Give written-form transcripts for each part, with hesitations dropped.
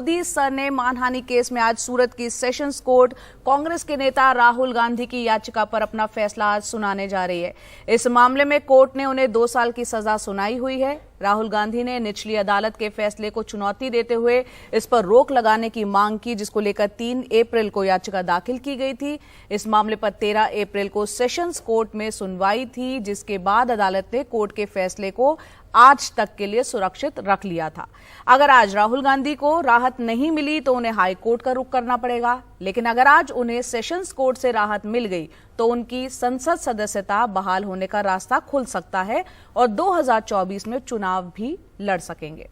Modi surname मानहानि case में आज सूरत की सेशंस कोर्ट कांग्रेस के नेता राहुल गांधी की याचिका पर अपना फैसला आज सुनाने जा रही है। इस मामले में कोर्ट ने उन्हें 2 साल की सजा सुनाई हुई है। राहुल गांधी ने निचली अदालत के फैसले को चुनौती देते हुए इस पर रोक लगाने की मांग की, जिसको लेकर 3 अप्रैल को याचिका दाखिल की गई थी। इस मामले पर 13 अप्रैल को सेशंस कोर्ट में सुनवाई थी, जिसके बाद अदालत ने कोर्ट के फैसले को आज तक के लिए सुरक्षित रख लिया था। अगर आज राहुल गांधी को राहत नहीं मिली तो उन्हें हाई कोर्ट का रुख करना पड़ेगा, लेकिन अगर आज उन्हें सेशंस कोर्ट से राहत मिल गई तो उनकी संसद सदस्यता बहाल होने का रास्ता खुल सकता है और 2024 में चुनाव भी लड़ सकेंगे।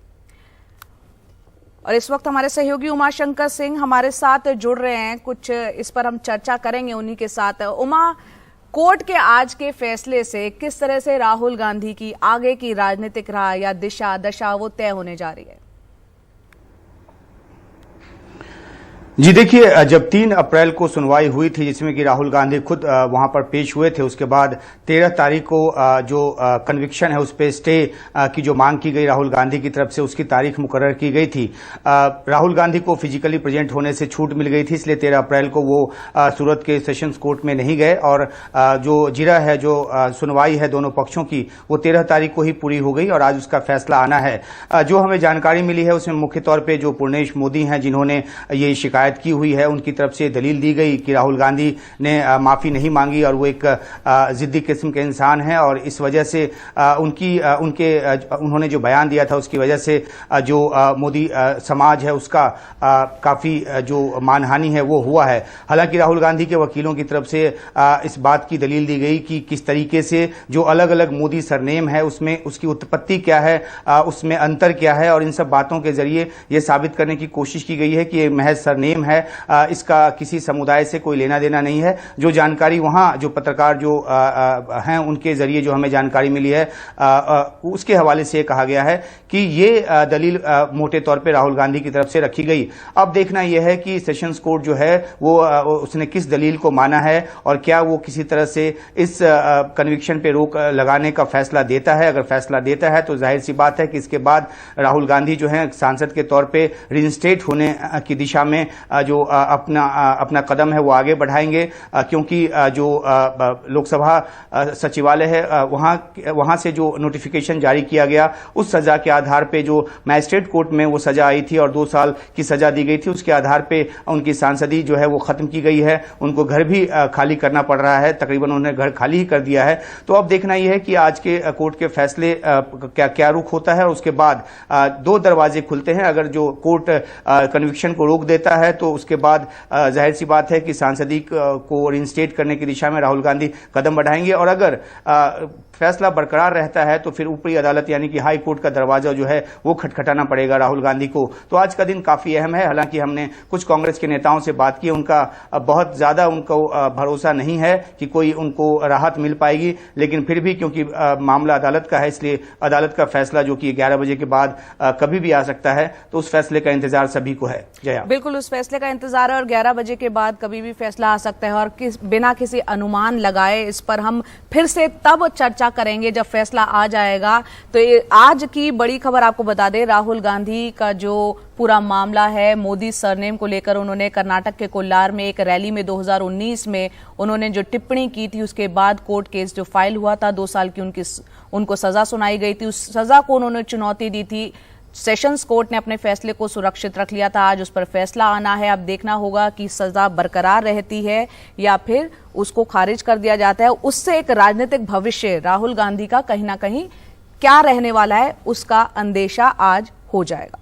और इस वक्त हमारे सहयोगी उमाशंकर सिंह हमारे साथ जुड़ रहे हैं, कुछ इस पर हम चर्चा करेंगे उन्हीं के साथ। उमा, कोर्ट के आज के फैसले से किस तरह से राहुल गांधी की आगे की राजनीतिक राह या दशा वो तय होने जा रही है? जी देखिए, जब 3 अप्रैल को सुनवाई हुई थी जिसमें कि राहुल गांधी खुद वहां पर पेश हुए थे, उसके बाद 13 तारीख को जो कन्विक्शन है उस पे स्टे की जो मांग की गई राहुल गांधी की तरफ से, उसकी तारीख मुकर्रर की गई थी। राहुल गांधी को फिजिकली प्रेजेंट होने से छूट मिल गई थी, इसलिए 13 अप्रैल को वो सूरत के सेशंस कोर्ट में नहीं गए और जो जिरा है, जो सुनवाई है दोनों पक्षों की, वो 13 तारीख को ही पूरी हो गई और आज उसका फैसला आना है। जो हमें जानकारी मिली है उसमें मुख्य तौर पर जो पूर्णेश मोदी हैं, जिन्होंने ये शिकायत की हुई है, उनकी तरफ से दलील दी गई कि राहुल गांधी ने माफी नहीं मांगी और वो एक जिद्दी किस्म के इंसान हैं और इस वजह से उन्होंने जो बयान दिया था उसकी वजह से जो मोदी समाज है उसका काफी जो मानहानि है वो हुआ है। हालांकि राहुल गांधी के वकीलों की तरफ से इस बात की दलील दी गई कि किस तरीके से जो अलग अलग मोदी सरनेम है उसमें उसकी उत्पत्ति क्या है, उसमें अंतर क्या है, और इन सब बातों के जरिए यह साबित करने की कोशिश की गई है कि ये महज सरनेम है, इसका किसी समुदाय से कोई लेना देना नहीं है। जो जानकारी वहां जो पत्रकार जो हैं उनके जरिए जो हमें जानकारी मिली है उसके हवाले से कहा गया है कि ये दलील मोटे तौर पे राहुल गांधी की तरफ से रखी गई। अब देखना यह है कि सेशंस कोर्ट जो है वो उसने किस दलील को माना है और क्या वो किसी तरह से इस कन्विक्शन पे रोक लगाने का फैसला देता है। अगर फैसला देता है तो जाहिर सी बात है कि इसके बाद राहुल गांधी जो है सांसद के तौर पे रिइंस्टेट होने की दिशा में जो अपना कदम है वो आगे बढ़ाएंगे, क्योंकि जो लोकसभा सचिवालय है वहां से जो नोटिफिकेशन जारी किया गया उस सजा के आधार पे जो मैजिस्ट्रेट कोर्ट में वो सजा आई थी और 2 साल की सजा दी गई थी, उसके आधार पे उनकी सांसदी जो है वो खत्म की गई है। उनको घर भी खाली करना पड़ रहा है, तकरीबन उन्होंने घर खाली ही कर दिया है। तो अब देखना यह है कि आज के कोर्ट के फैसले क्या रुख होता है और उसके बाद 2 दरवाजे खुलते हैं। अगर जो कोर्ट कन्विक्शन को रोक देता है तो उसके बाद जाहिर सी बात है कि सांसदी को रिइंस्टेट करने की दिशा में राहुल गांधी कदम बढ़ाएंगे और अगर फैसला बरकरार रहता है तो फिर ऊपरी अदालत यानी कि हाई कोर्ट का दरवाजा जो है वो खटखटाना पड़ेगा राहुल गांधी को। तो आज का दिन काफी अहम है। हालांकि हमने कुछ कांग्रेस के नेताओं से बात की, उनका बहुत ज्यादा उनको भरोसा नहीं है कि कोई उनको राहत मिल पाएगी, लेकिन फिर भी क्योंकि मामला अदालत का है इसलिए अदालत का फैसला जो कि 11 बजे के बाद कभी भी आ सकता है, तो उस फैसले का इंतजार सभी को है। जया, बिल्कुल उस फैसले का इंतजार है और 11 बजे के बाद कभी भी फैसला आ सकता है और बिना किसी अनुमान लगाए इस पर हम फिर से तब चर्चा करेंगे जब फैसला आ जाएगा। तो आज की बड़ी खबर आपको बता दें, राहुल गांधी का जो पूरा मामला है मोदी सरनेम को लेकर, उन्होंने कर्नाटक के कोल्लार में एक रैली में 2019 में उन्होंने जो टिप्पणी की थी उसके बाद कोर्ट केस जो फाइल हुआ था, 2 साल की उनको सजा सुनाई गई थी। उस सजा को उन्होंने चुनौती दी थी। सेशंस कोर्ट ने अपने फैसले को सुरक्षित रख लिया था। आज उस पर फैसला आना है। अब देखना होगा कि सजा बरकरार रहती है या फिर उसको खारिज कर दिया जाता है। उससे एक राजनीतिक भविष्य राहुल गांधी का कहीं ना कहीं क्या रहने वाला है उसका अंदेशा आज हो जाएगा।